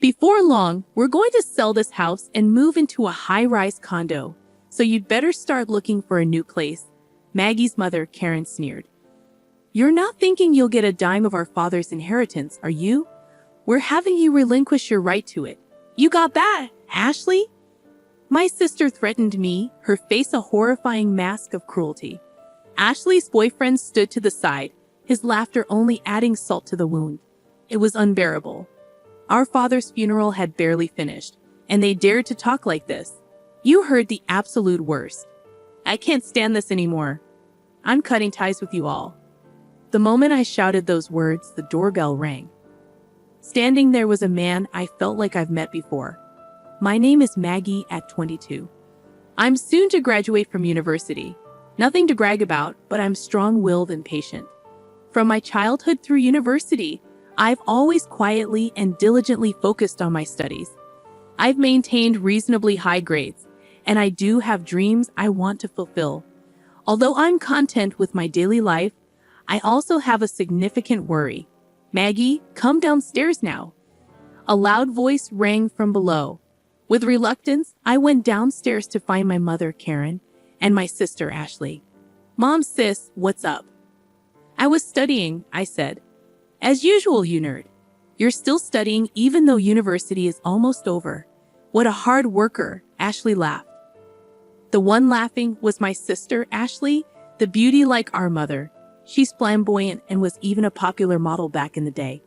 Before long, we're going to sell this house and move into a high-rise condo, so you'd better start looking for a new place, Maggie's mother, Karen, sneered. You're not thinking you'll get a dime of our father's inheritance, are you? We're having you relinquish your right to it. You got that, Ashley? My sister threatened me, her face a horrifying mask of cruelty. Ashley's boyfriend stood to the side, his laughter only adding salt to the wound. It was unbearable. Our father's funeral had barely finished, and they dared to talk like this. You heard the absolute worst. I can't stand this anymore. I'm cutting ties with you all. The moment I shouted those words, the doorbell rang. Standing there was a man I felt like I've met before. My name is Maggie at 22. I'm soon to graduate from university. Nothing to brag about, but I'm strong-willed and patient. From my childhood through university, I've always quietly and diligently focused on my studies. I've maintained reasonably high grades, and I do have dreams I want to fulfill. Although I'm content with my daily life, I also have a significant worry. Maggie, come downstairs now. A loud voice rang from below. With reluctance, I went downstairs to find my mother, Karen, and my sister, Ashley. Mom, sis, what's up? I was studying, I said. As usual, you nerd. You're still studying even though university is almost over. What a hard worker, Ashley laughed. The one laughing was my sister, Ashley, the beauty like our mother. She's flamboyant and was even a popular model back in the day.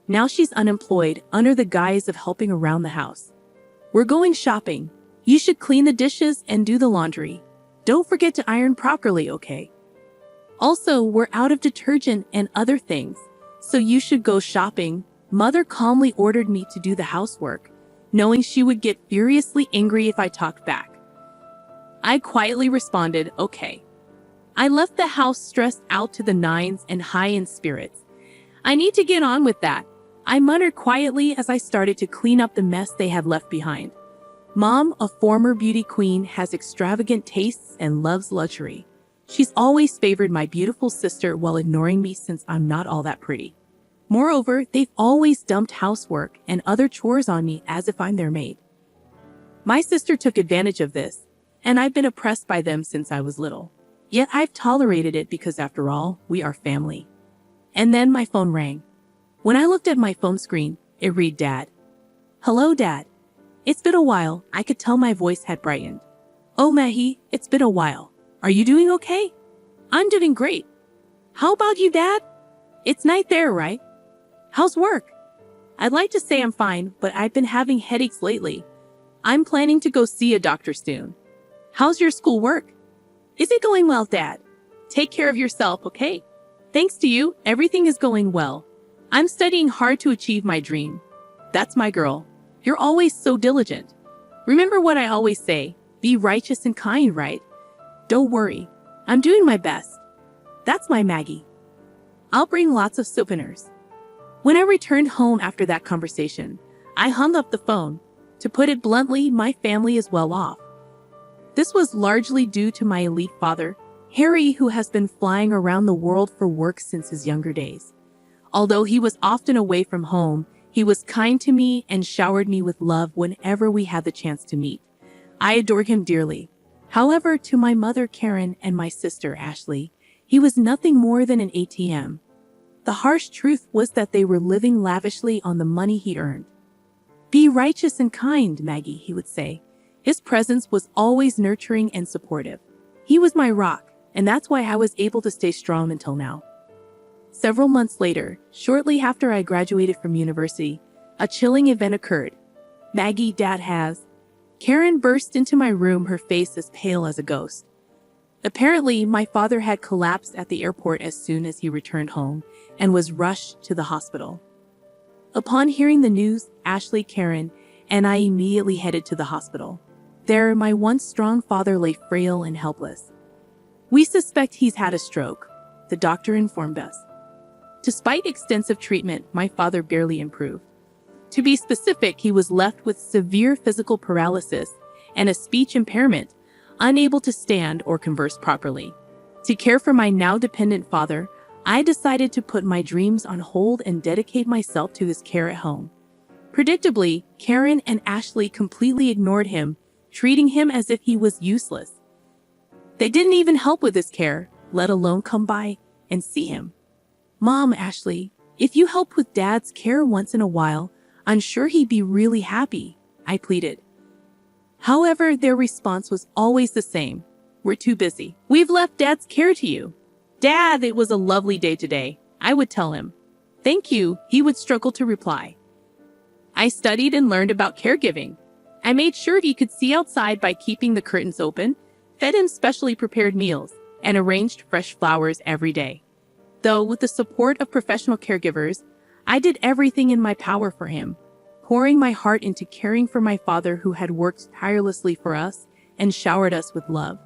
Now she's unemployed under the guise of helping around the house. We're going shopping. You should clean the dishes and do the laundry. Don't forget to iron properly, okay? Also, we're out of detergent and other things, so you should go shopping. Mother calmly ordered me to do the housework, knowing she would get furiously angry if I talked back. I quietly responded, okay. I left the house stressed out to the nines and high in spirits. I need to get on with that, I muttered quietly as I started to clean up the mess they had left behind. Mom, a former beauty queen, has extravagant tastes and loves luxury. She's always favored my beautiful sister while ignoring me since I'm not all that pretty. Moreover, they've always dumped housework and other chores on me as if I'm their maid. My sister took advantage of this, and I've been oppressed by them since I was little. Yet I've tolerated it because, after all, we are family. And then my phone rang. When I looked at my phone screen, it read Dad. Hello, Dad. It's been a while. I could tell my voice had brightened. Oh, Maggie, it's been a while. Are you doing okay? I'm doing great. How about you, Dad? It's night there, right? How's work? I'd like to say I'm fine, but I've been having headaches lately. I'm planning to go see a doctor soon. How's your schoolwork? Is it going well, Dad? Take care of yourself, okay? Thanks to you, everything is going well. I'm studying hard to achieve my dream. That's my girl. You're always so diligent. Remember what I always say, be righteous and kind, right? Don't worry, I'm doing my best. That's my Maggie. I'll bring lots of souvenirs. When I returned home after that conversation, I hung up the phone. To put it bluntly, my family is well off. This was largely due to my elite father, Harry, who has been flying around the world for work since his younger days. Although he was often away from home, he was kind to me and showered me with love whenever we had the chance to meet. I adored him dearly. However, to my mother Karen and my sister Ashley, he was nothing more than an ATM. The harsh truth was that they were living lavishly on the money he earned. Be righteous and kind, Maggie, he would say. His presence was always nurturing and supportive. He was my rock, and that's why I was able to stay strong until now. Several months later, shortly after I graduated from university, a chilling event occurred. Maggie, Dad has. Karen burst into my room, her face as pale as a ghost. Apparently, my father had collapsed at the airport as soon as he returned home and was rushed to the hospital. Upon hearing the news, Ashley, Karen, and I immediately headed to the hospital. There, my once strong father lay frail and helpless. We suspect he's had a stroke, the doctor informed us. Despite extensive treatment, my father barely improved. To be specific, he was left with severe physical paralysis and a speech impairment, unable to stand or converse properly. To care for my now dependent father, I decided to put my dreams on hold and dedicate myself to his care at home. Predictably, Karen and Ashley completely ignored him, treating him as if he was useless. They didn't even help with his care, let alone come by and see him. "Mom, Ashley, if you helped with Dad's care once in a while, I'm sure he'd be really happy," I pleaded. However, their response was always the same. "We're too busy. We've left Dad's care to you." "Dad, it was a lovely day today," I would tell him. "Thank you," he would struggle to reply. I studied and learned about caregiving. I made sure he could see outside by keeping the curtains open, fed him specially prepared meals, and arranged fresh flowers every day. Though, with the support of professional caregivers, I did everything in my power for him, pouring my heart into caring for my father who had worked tirelessly for us and showered us with love.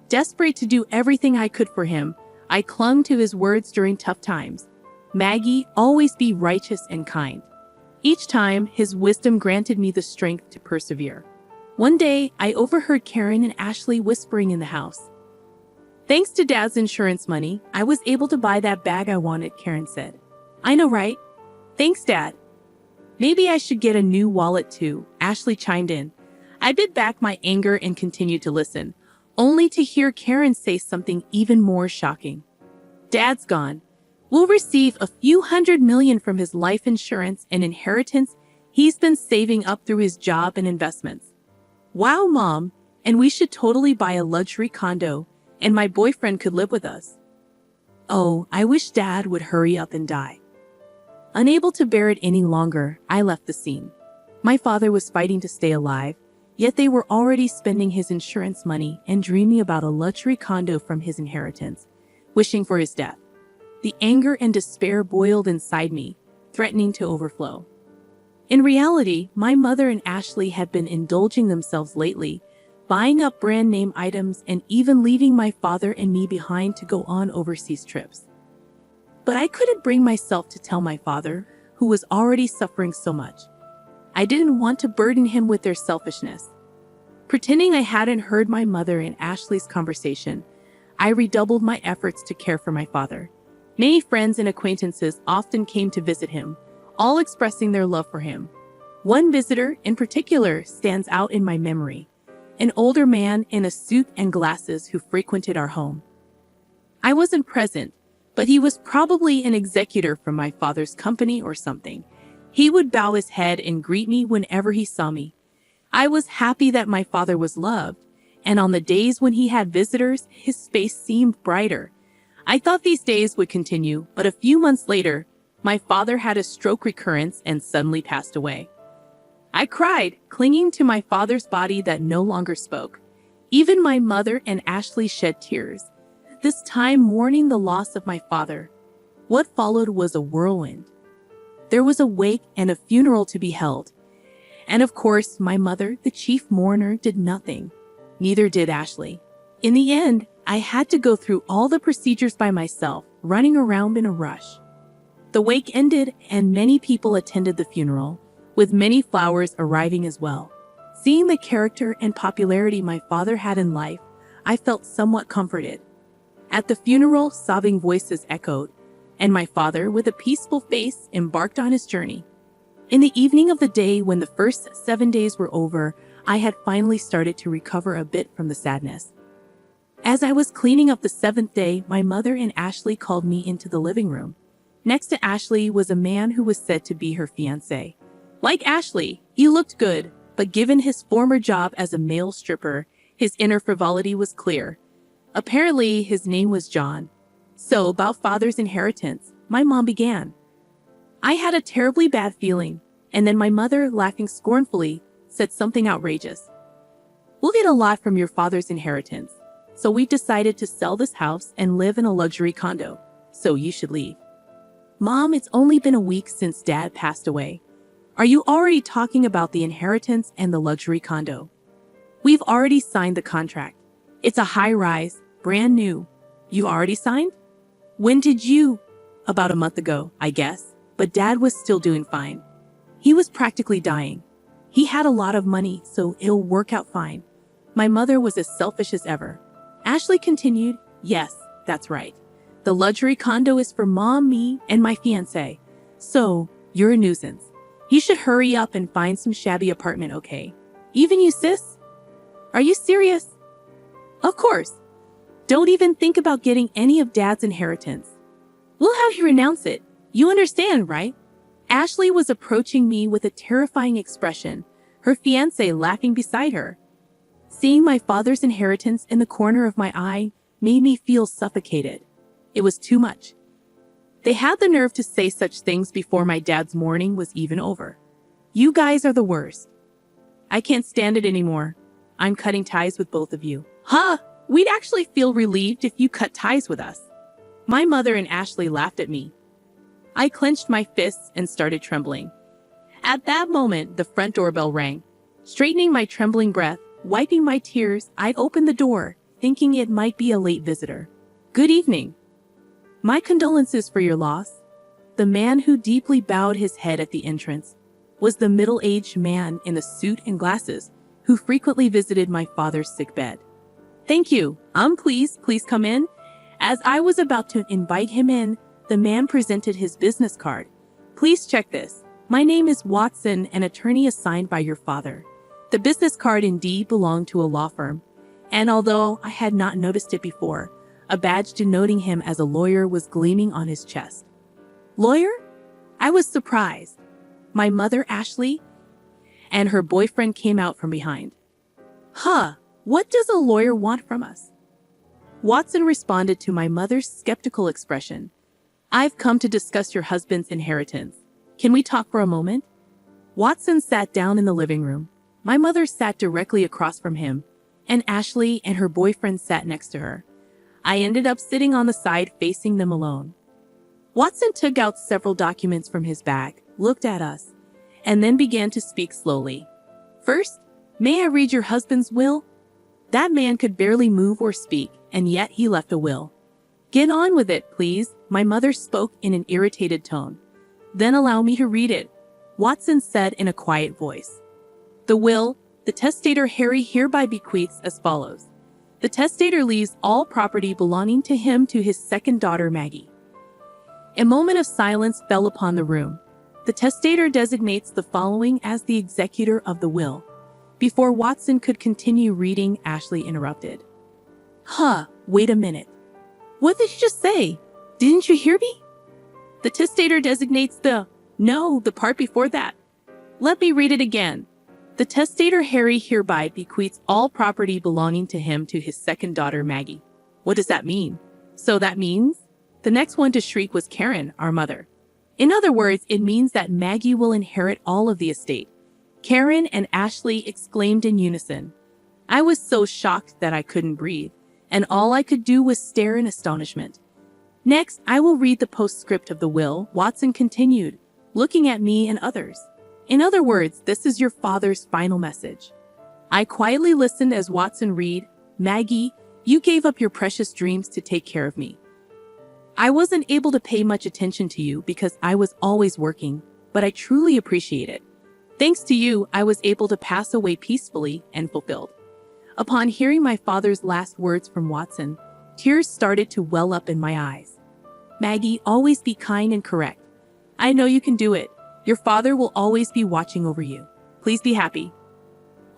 Desperate to do everything I could for him, I clung to his words during tough times. "Maggie, always be righteous and kind." Each time, his wisdom granted me the strength to persevere. One day, I overheard Karen and Ashley whispering in the house. "Thanks to Dad's insurance money, I was able to buy that bag I wanted," Karen said. "I know, right? Thanks, Dad." "Maybe I should get a new wallet too," Ashley chimed in. I bit back my anger and continued to listen, only to hear Karen say something even more shocking. "Dad's gone. We'll receive a few $100 million from his life insurance and inheritance he's been saving up through his job and investments." "Wow, Mom, and we should totally buy a luxury condo, and my boyfriend could live with us." Oh, I wish Dad would hurry up and die. Unable to bear it any longer, I left the scene. My father was fighting to stay alive, yet they were already spending his insurance money and dreaming about a luxury condo from his inheritance, wishing for his death. The anger and despair boiled inside me, threatening to overflow. In reality, my mother and Ashley had been indulging themselves lately, buying up brand name items and even leaving my father and me behind to go on overseas trips. But I couldn't bring myself to tell my father, who was already suffering so much. I didn't want to burden him with their selfishness. Pretending I hadn't heard my mother and Ashley's conversation, I redoubled my efforts to care for my father. Many friends and acquaintances often came to visit him, all expressing their love for him. One visitor, in particular, stands out in my memory. An older man in a suit and glasses who frequented our home. I wasn't present, but he was probably an executor from my father's company or something. He would bow his head and greet me whenever he saw me. I was happy that my father was loved, and on the days when he had visitors, his face seemed brighter. I thought these days would continue, but a few months later, my father had a stroke recurrence and suddenly passed away. I cried, clinging to my father's body that no longer spoke. Even my mother and Ashley shed tears, this time mourning the loss of my father. What followed was a whirlwind. There was a wake and a funeral to be held. And of course, my mother, the chief mourner, did nothing. Neither did Ashley. In the end, I had to go through all the procedures by myself, running around in a rush. The wake ended and many people attended the funeral, with many flowers arriving as well. Seeing the character and popularity my father had in life, I felt somewhat comforted. At the funeral, sobbing voices echoed, and my father, with a peaceful face, embarked on his journey. In the evening of the day when the first 7 days were over, I had finally started to recover a bit from the sadness. As I was cleaning up the 7th day, my mother and Ashley called me into the living room. Next to Ashley was a man who was said to be her fiancé. Like Ashley, he looked good, but given his former job as a male stripper, his inner frivolity was clear. Apparently, his name was John. So, about father's inheritance, my mom began. I had a terribly bad feeling, and then my mother, laughing scornfully, said something outrageous. "We'll get a lot from your father's inheritance, so we've decided to sell this house and live in a luxury condo, so you should leave." "Mom, it's only been a week since Dad passed away. Are you already talking about the inheritance and the luxury condo?" "We've already signed the contract. It's a high-rise, brand new." "You already signed? When did you?" "About a month ago, I guess, but Dad was still doing fine. He was practically dying. He had a lot of money, so it'll work out fine." My mother was as selfish as ever. Ashley continued, "Yes, that's right. The luxury condo is for Mom, me, and my fiancé. So, you're a nuisance. You should hurry up and find some shabby apartment, okay? Even you, sis? Are you serious? Of course. Don't even think about getting any of Dad's inheritance. We'll have you renounce it. You understand, right? Ashley was approaching me with a terrifying expression, her fiancé laughing beside her. Seeing my father's inheritance in the corner of my eye made me feel suffocated. It was too much. They had the nerve to say such things before my dad's mourning was even over. You guys are the worst. I can't stand it anymore. I'm cutting ties with both of you. Huh? We'd actually feel relieved if you cut ties with us. My mother and Ashley laughed at me. I clenched my fists and started trembling. At that moment, the front doorbell rang. Straightening my trembling breath, wiping my tears, I opened the door, thinking it might be a late visitor. Good evening. My condolences for your loss. The man who deeply bowed his head at the entrance was the middle-aged man in the suit and glasses who frequently visited my father's sickbed. Thank you. Please come in. As I was about to invite him in, the man presented his business card. Please check this. My name is Watson, an attorney assigned by your father. The business card indeed belonged to a law firm, and although I had not noticed it before, a badge denoting him as a lawyer was gleaming on his chest. Lawyer? I was surprised. My mother, Ashley, and her boyfriend came out from behind. Huh, what does a lawyer want from us? Watson responded to my mother's skeptical expression. I've come to discuss your husband's inheritance. Can we talk for a moment? Watson sat down in the living room. My mother sat directly across from him, and Ashley and her boyfriend sat next to her. I ended up sitting on the side facing them alone. Watson took out several documents from his bag, looked at us, and then began to speak slowly. First, may I read your husband's will? That man could barely move or speak, and yet he left a will. Get on with it, please, my mother spoke in an irritated tone. Then allow me to read it, Watson said in a quiet voice. The will, the testator Harry hereby bequeaths as follows. The testator leaves all property belonging to him to his second daughter Maggie. A moment of silence fell upon the room. The testator designates the following as the executor of the will. Before Watson could continue reading, Ashley interrupted. Wait a minute. What did you just say? Didn't you hear me? The testator designates the part before that. Let me read it again. The testator Harry hereby bequeaths all property belonging to him to his second daughter Maggie. What does that mean? So that means? The next one to shriek was Karen, our mother. In other words, it means that Maggie will inherit all of the estate. Karen and Ashley exclaimed in unison. I was so shocked that I couldn't breathe, and all I could do was stare in astonishment. Next, I will read the postscript of the will, Watson continued, looking at me and others. In other words, this is your father's final message. I quietly listened as Watson read, Maggie, you gave up your precious dreams to take care of me. I wasn't able to pay much attention to you because I was always working, but I truly appreciate it. Thanks to you, I was able to pass away peacefully and fulfilled. Upon hearing my father's last words from Watson, tears started to well up in my eyes. Maggie, always be kind and correct. I know you can do it. Your father will always be watching over you. Please be happy.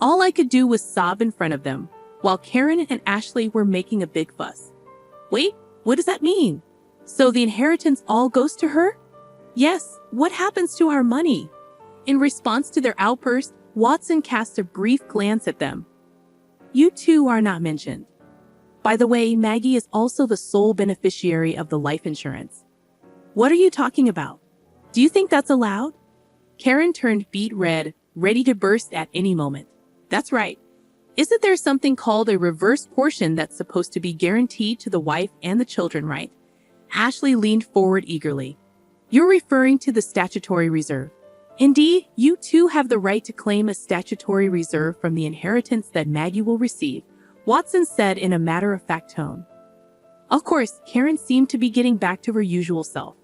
All I could do was sob in front of them, while Karen and Ashley were making a big fuss. Wait, what does that mean? So the inheritance all goes to her? Yes, what happens to our money? In response to their outburst, Watson cast a brief glance at them. You two are not mentioned. By the way, Maggie is also the sole beneficiary of the life insurance. What are you talking about? Do you think that's allowed? Karen turned beet red, ready to burst at any moment. That's right. Isn't there something called a reverse portion that's supposed to be guaranteed to the wife and the children, right? Ashley leaned forward eagerly. You're referring to the statutory reserve. Indeed, you too have the right to claim a statutory reserve from the inheritance that Maggie will receive, Watson said in a matter-of-fact tone. Of course, Karen seemed to be getting back to her usual self.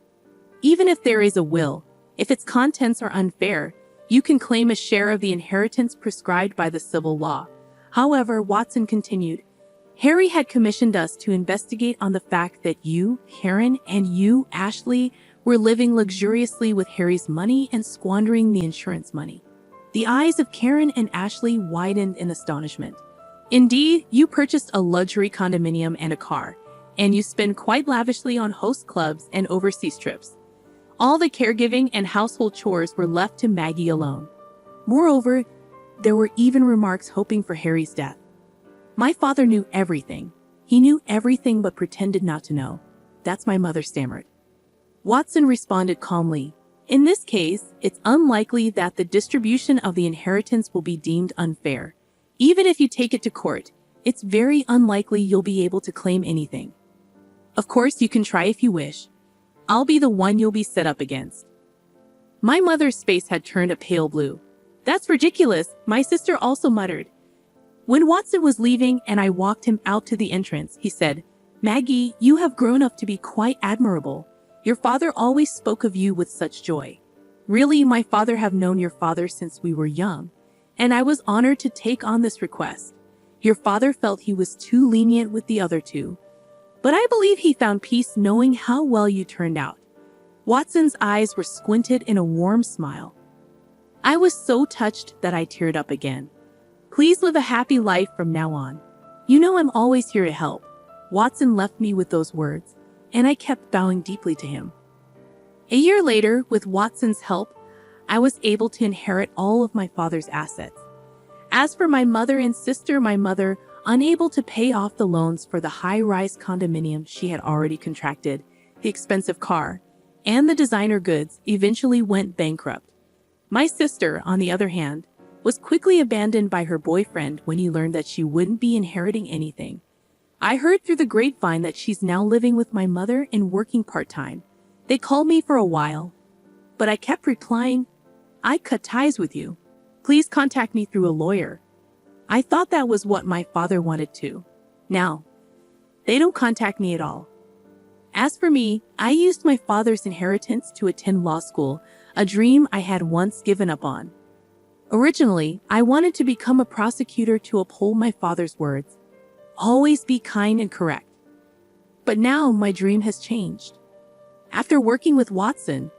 Even if there is a will, if its contents are unfair, you can claim a share of the inheritance prescribed by the civil law. However, Watson continued, Harry had commissioned us to investigate on the fact that you, Karen, and you, Ashley, were living luxuriously with Harry's money and squandering the insurance money. The eyes of Karen and Ashley widened in astonishment. Indeed, you purchased a luxury condominium and a car, and you spend quite lavishly on host clubs and overseas trips. All the caregiving and household chores were left to Maggie alone. Moreover, there were even remarks hoping for Harry's death. My father knew everything. He knew everything but pretended not to know. That's my mother stammered. Watson responded calmly. In this case, it's unlikely that the distribution of the inheritance will be deemed unfair. Even if you take it to court, it's very unlikely you'll be able to claim anything. Of course, you can try if you wish. I'll be the one you'll be set up against. My mother's face had turned a pale blue. That's ridiculous, my sister also muttered. When Watson was leaving and I walked him out to the entrance, he said, Maggie, you have grown up to be quite admirable. Your father always spoke of you with such joy. Really, my father have known your father since we were young, and I was honored to take on this request. Your father felt he was too lenient with the other two, but I believe he found peace knowing how well you turned out. Watson's eyes were squinted in a warm smile. I was so touched that I teared up again. Please live a happy life from now on. You know I'm always here to help. Watson left me with those words, and I kept bowing deeply to him. A year later, with Watson's help, I was able to inherit all of my father's assets. As for my mother and sister, my mother, unable to pay off the loans for the high-rise condominium she had already contracted, the expensive car, and the designer goods, eventually went bankrupt. My sister, on the other hand, was quickly abandoned by her boyfriend when he learned that she wouldn't be inheriting anything. I heard through the grapevine that she's now living with my mother and working part-time. They called me for a while, but I kept replying, I cut ties with you. Please contact me through a lawyer. I thought that was what my father wanted too. Now, they don't contact me at all. As for me, I used my father's inheritance to attend law school, a dream I had once given up on. Originally, I wanted to become a prosecutor to uphold my father's words. Always be kind and correct. But now my dream has changed. After working with Watson,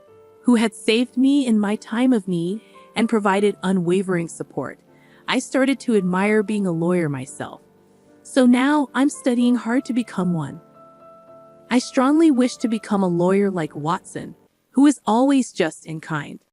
who had saved me in my time of need and provided unwavering support, I started to admire being a lawyer myself. So now I'm studying hard to become one. I strongly wish to become a lawyer like Watson, who is always just and kind.